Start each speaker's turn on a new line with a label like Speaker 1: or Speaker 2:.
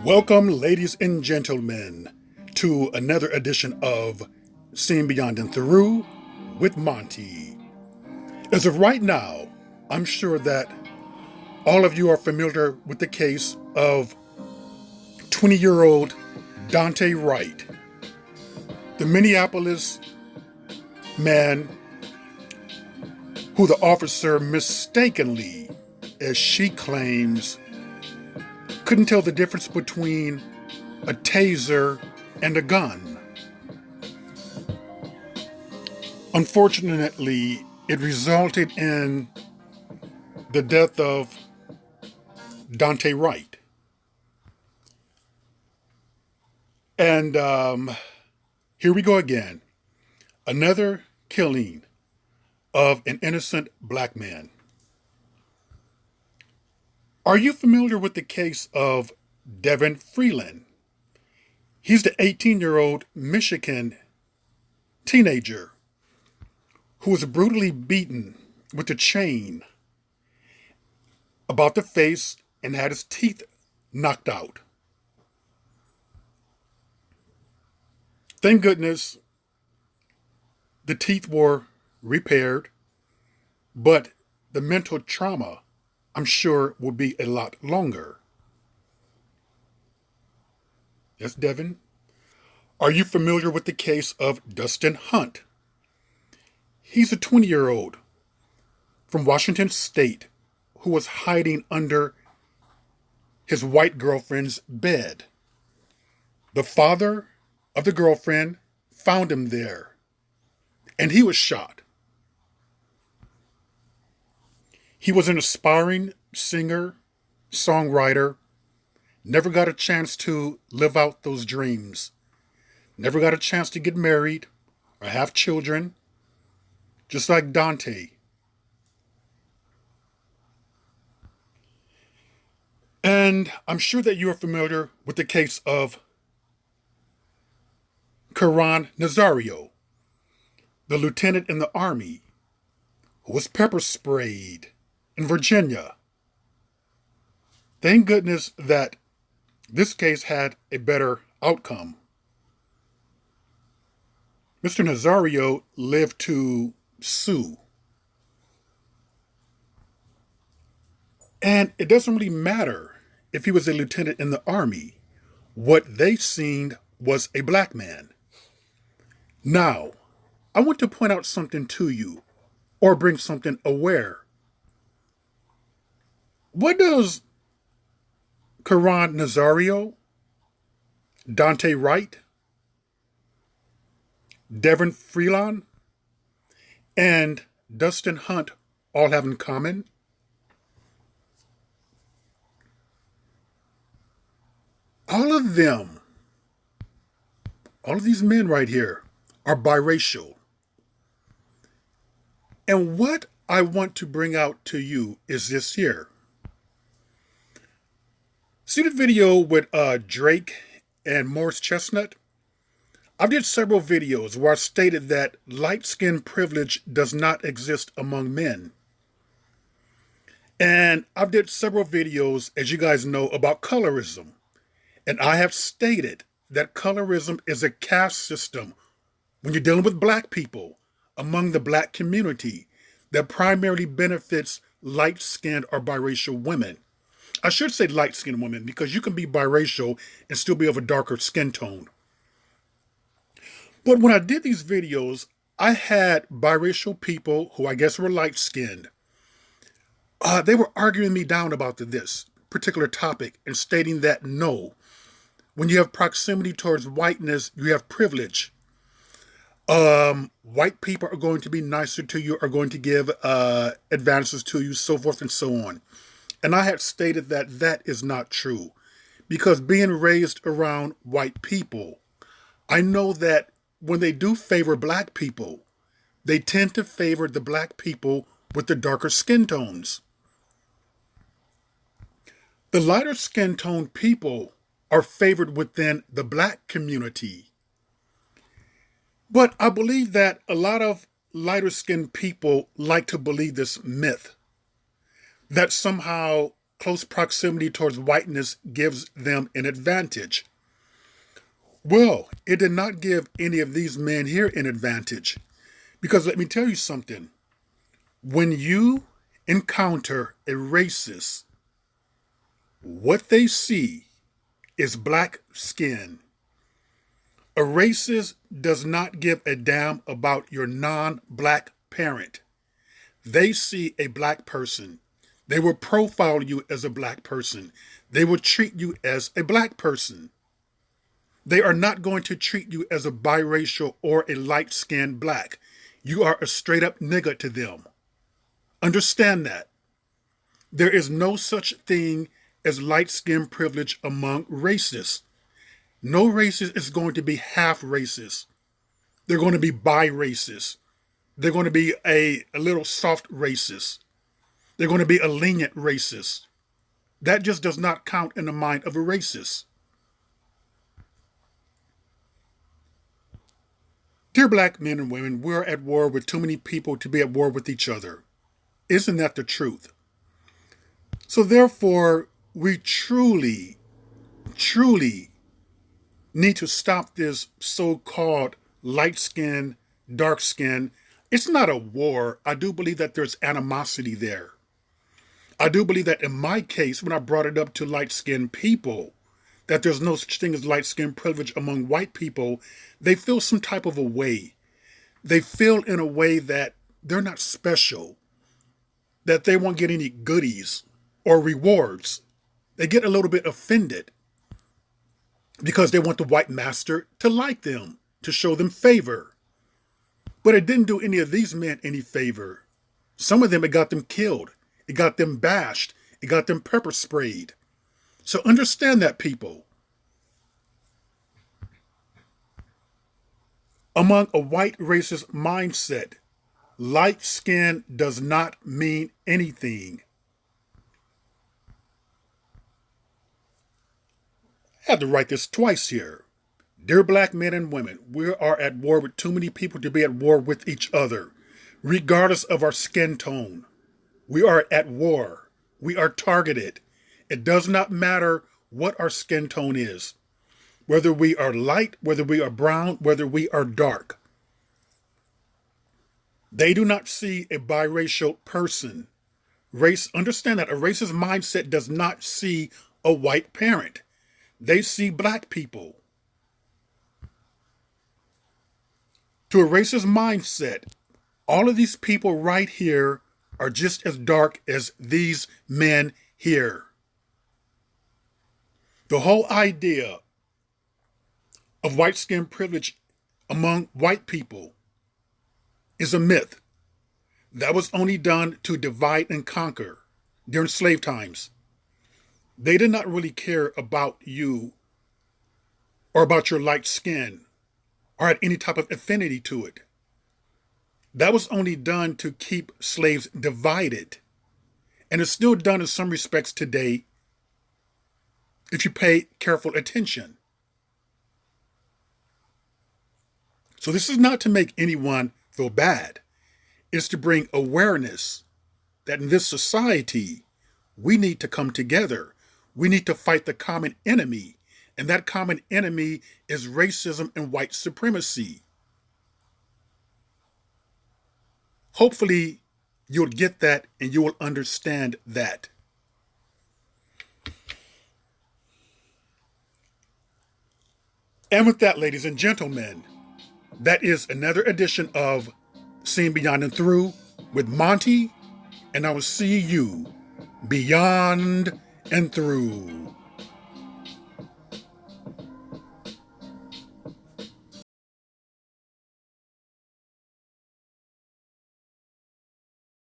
Speaker 1: Welcome, ladies and gentlemen, to another edition of Seeing Beyond and Through with Monty. As of right now, I'm sure that all of you are familiar with the case of 20-year-old Dante Wright, the Minneapolis man who the officer mistakenly, as she claims, couldn't tell the difference between a taser and a gun. Unfortunately, it resulted in the death of Dante Wright. And here we go again. Another killing of an innocent black man. Are you familiar with the case of Devin Freeland? He's the 18-year-old Michigan teenager who was brutally beaten with a chain about the face and had his teeth knocked out. Thank goodness the teeth were repaired, but the mental trauma, I'm sure, will be a lot longer. Yes, Devin. Are you familiar with the case of Dustin Hunt? He's a 20-year-old from Washington State who was hiding under his white girlfriend's bed. The father of the girlfriend found him there, and he was shot. He was an aspiring singer, songwriter, never got a chance to live out those dreams, never got a chance to get married or have children, just like Dante. And I'm sure that you are familiar with the case of Caron Nazario, the lieutenant in the Army who was pepper sprayed in Virginia. Thank goodness that this case had a better outcome. Mr. Nazario lived to sue. And it doesn't really matter if he was a lieutenant in the Army. What they seen was a black man. Now, I want to point out something to you, or bring something aware. What does Caron Nazario, Dante Wright, Devin Freeland, and Dustin Hunt all have in common? All of them, all of these men right here, are biracial. And what I want to bring out to you is this here. See the video with Drake and Morris Chestnut? I did several videos where I stated that light skin privilege does not exist among men. And I've did several videos, as you guys know, about colorism. And I have stated that colorism is a caste system when you're dealing with black people among the black community that primarily benefits light-skinned or biracial women. I should say light-skinned women because you can be biracial and still be of a darker skin tone. But when I did these videos, I had biracial people who I guess were light-skinned. They were arguing me down about this particular topic and stating that no, when you have proximity towards whiteness, you have privilege. White people are going to be nicer to you, are going to give advances to you, so forth and so on. And I had stated that that is not true. Because being raised around white people, I know that when they do favor black people, they tend to favor the black people with the darker skin tones. The lighter skin tone people are favored within the black community. But I believe that a lot of lighter skinned people like to believe this myth that somehow close proximity towards whiteness gives them an advantage. Well, it did not give any of these men here an advantage. Because let me tell you something. When you encounter a racist, what they see is black skin. A racist does not give a damn about your non-black parent. They see a black person. They will profile you as a black person. They will treat you as a black person. They are not going to treat you as a biracial or a light-skinned black. You are a straight-up nigger to them. Understand that. There is no such thing as light-skin privilege among racists. No racist is going to be half racist. They're going to be bi-racist. They're going to be a little soft racist. They're going to be a lenient racist. That just does not count in the mind of a racist. Dear black men and women, we're at war with too many people to be at war with each other. Isn't that the truth? So therefore, we truly need to stop this so-called light skin, dark skin. It's not a war. I do believe that there's animosity there. I do believe that in my case, when I brought it up to light-skinned people, that there's no such thing as light-skin privilege among white people, they feel some type of a way. They feel in a way that they're not special, that they won't get any goodies or rewards. They get a little bit offended because they want the white master to like them, to show them favor. But it didn't do any of these men any favor. Some of them, it got them killed. It got them bashed. It got them pepper sprayed. So understand that, people. Among a white racist mindset, light skin does not mean anything. I had to write this twice here. Dear black men and women, we are at war with too many people to be at war with each other, regardless of our skin tone. We are at war. We are targeted. It does not matter what our skin tone is. Whether we are light, whether we are brown, whether we are dark. They do not see a biracial person. Understand that a racist mindset does not see a white parent. They see black people. To a racist mindset, all of these people right here are just as dark as these men here. The whole idea of white skin privilege among white people is a myth that was only done to divide and conquer during slave times. They did not really care about you or about your light skin or had any type of affinity to it. That was only done to keep slaves divided. And it's still done in some respects today if you pay careful attention. So this is not to make anyone feel bad. It's to bring awareness that in this society, we need to come together. We need to fight the common enemy. And that common enemy is racism and white supremacy. Hopefully, you'll get that and you will understand that. And with that, ladies and gentlemen, that is another edition of Seen Beyond and Through with Monty, and I will see you beyond and through.